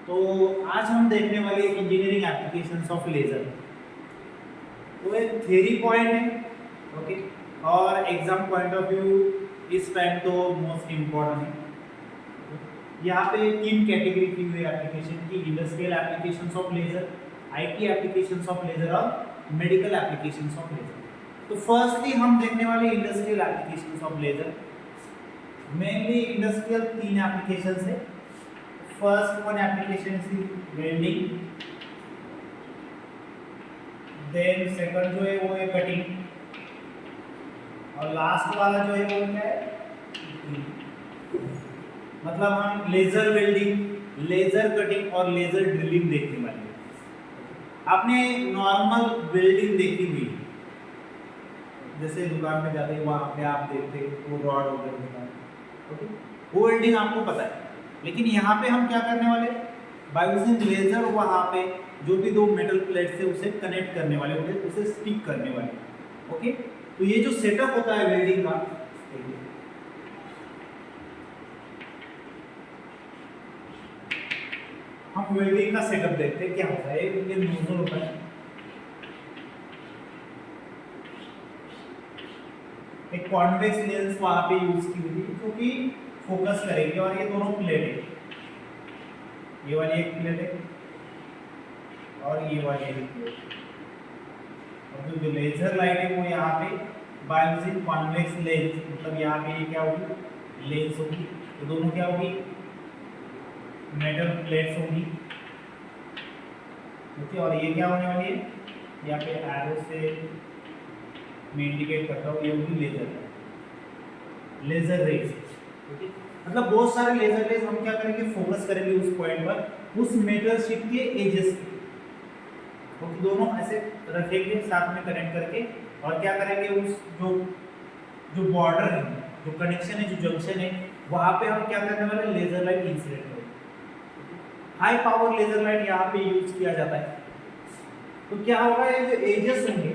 तो आज हम देखने वाले इंजीनियरिंग एप्लीकेशंस ऑफ लेज़र। वो एक थ्योरी पॉइंट है, ओके, और एग्जाम पॉइंट ऑफ व्यू इस टाइम तो मोस्ट इम्पॉर्टेंट है। यहाँ पे तीन कैटेगरी की हुई एप्लीकेशन की, industrial applications of laser, IT applications of laser और मेडिकल एप्लीकेशंस ऑफ लेज़र। तो फर्स्टली हम देखने वाले industrial applications of laser. Mainly industrial तीन एप्लीकेशंस है। First one application is welding, then second जो है वो है कटिंग, और लास्ट वाला जो है वो क्या है, मतलब हम लेजर वेल्डिंग, लेजर कटिंग और लेजर ड्रिलिंग देखने वाले हैं। आपने नॉर्मल वेल्डिंग देखी हुई, जैसे दुकान पे जाते हैं वहाँ पे आप देखते वो रॉड वगैरह होता है, ओके, वो वेल्डिंग आपको पता है। लेकिन यहाँ पे हम क्या करने वाले, बाय यूजिंग लेजर वहाँ पे जो भी दो मेटल प्लेट से उसे कनेक्ट करने वाले होते, उसे स्टिक करने वाले, ओके। तो ये जो सेटअप होता है वेल्डिंग का, हम वेल्डिंग का सेटअप देखते हैं क्या होता है। ये नोजल होता है, एक कॉन्वेक्स लेंस वहां पे यूज की हुई थी जो कि फोकस करेगी, और ये दोनों प्लेट है, ये वाली एक प्लेट है और ये वाली एक प्लेट। और जो लेजर लाइट है वो यहाँ पे बाय यूजिंग कॉन्वेक्स लेंस, मतलब यहाँ पे ये क्या होगी, लेंस होगी, तो दोनों क्या होगी, मेटल प्लेट्स होंगी, ओके। और ये क्या होने वाली है, यहाँ पे एरो से मैं इंडिकेट करता हूँ, ये होगी लेजर, लेजर रेज, ओके। मतलब बहुत सारे लेजर रेज हम क्या करेंगे, फोकस करेंगे उस पॉइंट पर, उस मेटल शीट के एजेस पे, ओके। दोनों ऐसे रखेंगे साथ में कनेक्ट करके, और क्या करेंगे, उस जो बॉर्डर है, जो कनेक्शन है, जो जंक्शन है, वहाँ पे हम क्या करने वाले, लेजर लाइट इंसिडेंट करेंगे। हाई पावर लेजर लाइट यहाँ पे यूज किया जाता है। तो क्या होगा, ये जो एजेस होंगे,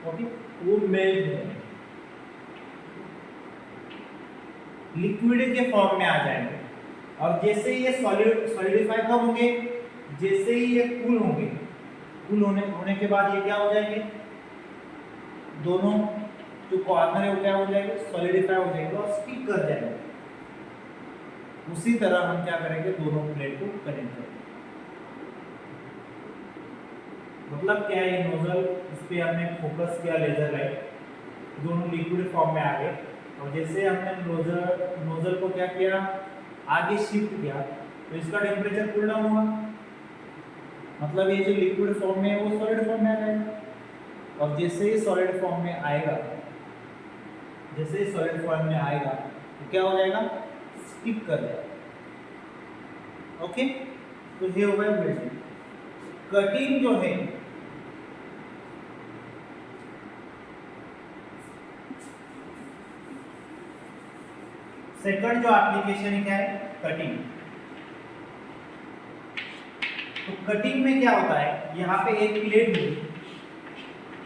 ओके, वो मेल्ट होंगे, लिक्विड के फॉर्म में आ जाएंगे, और जैसे ही ये सॉलिडिफाई कब होंगे, जैसे ही ये कूल होंगे, कूल होने के बाद ये क्या हो जाएंगे, दोनों जो कॉर्नर है वो क्या हो जाएंगे, सॉलिडिफाई हो जाएंगे और स्टिक कर जाएंगे। उसी तरह हम क्या करेंगे, दोनों प्लेट को कनेक्ट करेंगे। मतलब क्या है, नोजल, इस पे हमने फोकस किया लेजर लाइट, दोनों लिक्विड फॉर्म में आ गए, और जैसे हमने नोजल को क्या किया, आगे शिफ्ट किया, तो इसका टेम्परेचर कूल डाउन हुआ, मतलब ये जो लिक्विड फॉर्म में है वो सॉलिड फॉर्म में आ जाएगा, और जैसे ही सॉलिड फॉर्म में आएगा, जैसे ही सॉलिड फॉर्म में आएगा तो क्या हो जाएगा, स्टिक कर जाएगा, ओके। तो ये हो गया वेल्डिंग। कटिंग जो है, सेकंड जो एप्लीकेशन है क्या है, कटिंग। तो कटिंग में क्या होता है, यहाँ पे एक प्लेट होगी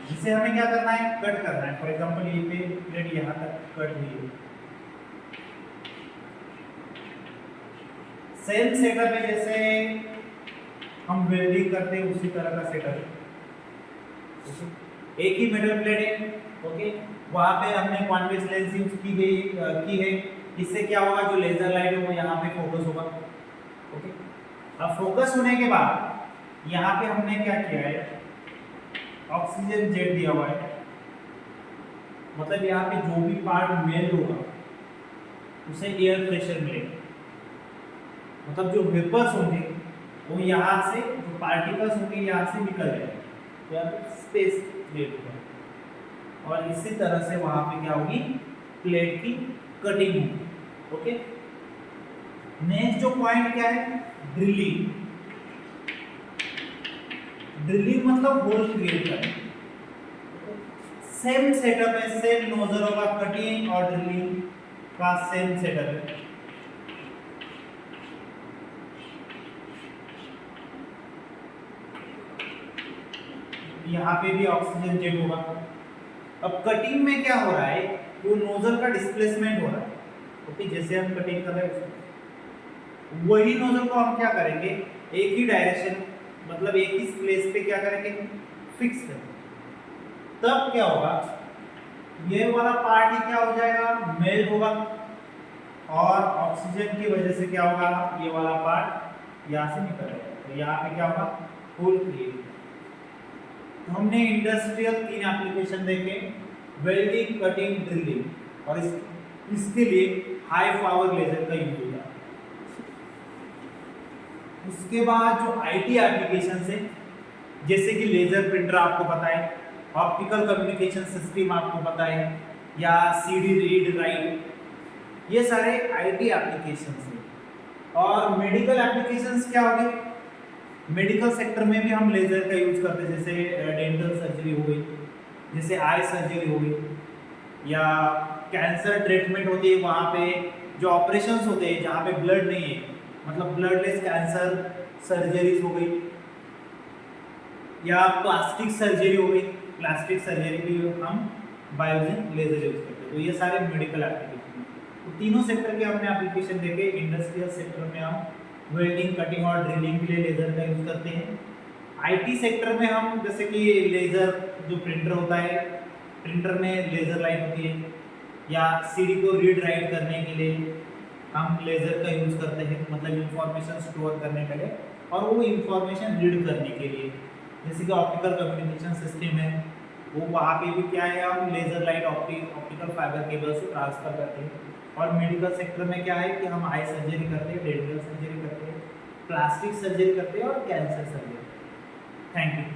जिसे हमें क्या करना है, कट करना है। फॉर एग्जांपल ये पे प्लेट यहाँ तक कट हुई है, सेम सेटअप है जैसे हम वेल्डिंग करते हैं उसी तरह का सेटअप है, एक ही मेटल प्लेट है, ओके। वहां पे हमने कॉन्वेक्स लेंस यूज की है, इससे क्या होगा, जो लेजर लाइट है वो यहाँ पे फोकस होगा, ओके। अब फोकस होने के बाद यहाँ पे हमने क्या किया है, ऑक्सीजन जेट दिया हुआ है, मतलब यहाँ पे जो भी पार्ट मेल्ट होगा उसे एयर प्रेशर मिलेगा, मतलब जो वेपर्स होंगे वो यहाँ से, जो पार्टिकल्स होंगे यहाँ से निकल जाएंगे, तो यहाँ पे स्पेस क्रिएट होगा, और इसी तरह से वहाँ पे क्या होगी, प्लेट की कटिंग होगी, ओके। नेक्स्ट जो पॉइंट क्या है, ड्रिलिंग। ड्रिलिंग मतलब होल क्रिएट करना, सेम सेटअप है, सेम नोजल होगा, कटिंग और ड्रिलिंग का सेम सेटअप है। यहाँ पे भी ऑक्सीजन जेट होगा। अब कटिंग में क्या हो रहा है, वो नोजल का डिस्प्लेसमेंट हो रहा है, ओके। जैसे हम कटिंग कर रहे हैं वही नोजल को हम क्या करेंगे, एक ही डायरेक्शन मतलब एक ही प्लेस पे क्या करेंगे, फिक्स करेंगे। तब क्या होगा, ये वाला पार्ट ही क्या हो जाएगा, मेल्ट होगा, और ऑक्सीजन की वजह से क्या होगा, ये वाला पार्ट यहाँ से निकल जाएगा, तो यहाँ पे क्या होगा, होल क्रिएट। तो हमने इंडस्ट्रियल 3 एप्लीकेशन देखे, वेल्डिंग, कटिंग, ड्रिलिंग, और इसके लिए हाई पावर लेजर का यूज होता है। उसके बाद जो आईटी एप्लीकेशन है, जैसे कि लेजर प्रिंटर आपको पता है, ऑप्टिकल कम्युनिकेशन सिस्टम आपको पता है, या सीडी रीड राइट, ये सारे आईटी एप्लीकेशंस हैं। और मेडिकल एप्लीकेशंस क्या हो गए, मेडिकल सेक्टर में भी हम लेजर का यूज करते हैं, जैसे डेंटल सर्जरी हो गई, जैसे आई सर्जरी हो गई, या कैंसर ट्रीटमेंट होती है, वहाँ पे जो ऑपरेशंस होते हैं जहाँ पे ब्लड नहीं है, मतलब ब्लडलेस कैंसर सर्जरीज हो गई, या प्लास्टिक सर्जरी हो गई, प्लास्टिक सर्जरी भी हम बायोजिन लेजर यूज करते हैं। तो ये सारे मेडिकल एप्लीकेशन हैं। तो तीनों सेक्टर के हमने एप्लीकेशन देखे। इंडस्ट्रियल सेक्टर में हम वेल्डिंग, कटिंग और ड्रिलिंग के लिए लेजर का यूज करते हैं। आईटी सेक्टर में हम जैसे कि लेजर जो प्रिंटर होता है, प्रिंटर में लेजर लाइट होती है, या सीडी को रीड राइट करने के लिए हम लेजर का यूज करते हैं, मतलब इंफॉर्मेशन स्टोर करने के लिए और वो इंफॉर्मेशन रीड करने के लिए। जैसे कि ऑप्टिकल कम्युनिकेशन सिस्टम है, वो वहाँ पे भी क्या है, हम laser light optical fibre cable से ट्रांसफर करते हैं। और मेडिकल सेक्टर में क्या है कि हम आई सर्जरी करते हैं, डेंटल सर्जरी करते हैं, प्लास्टिक सर्जरी करते हैं और कैंसर सर्जरी। Thank you.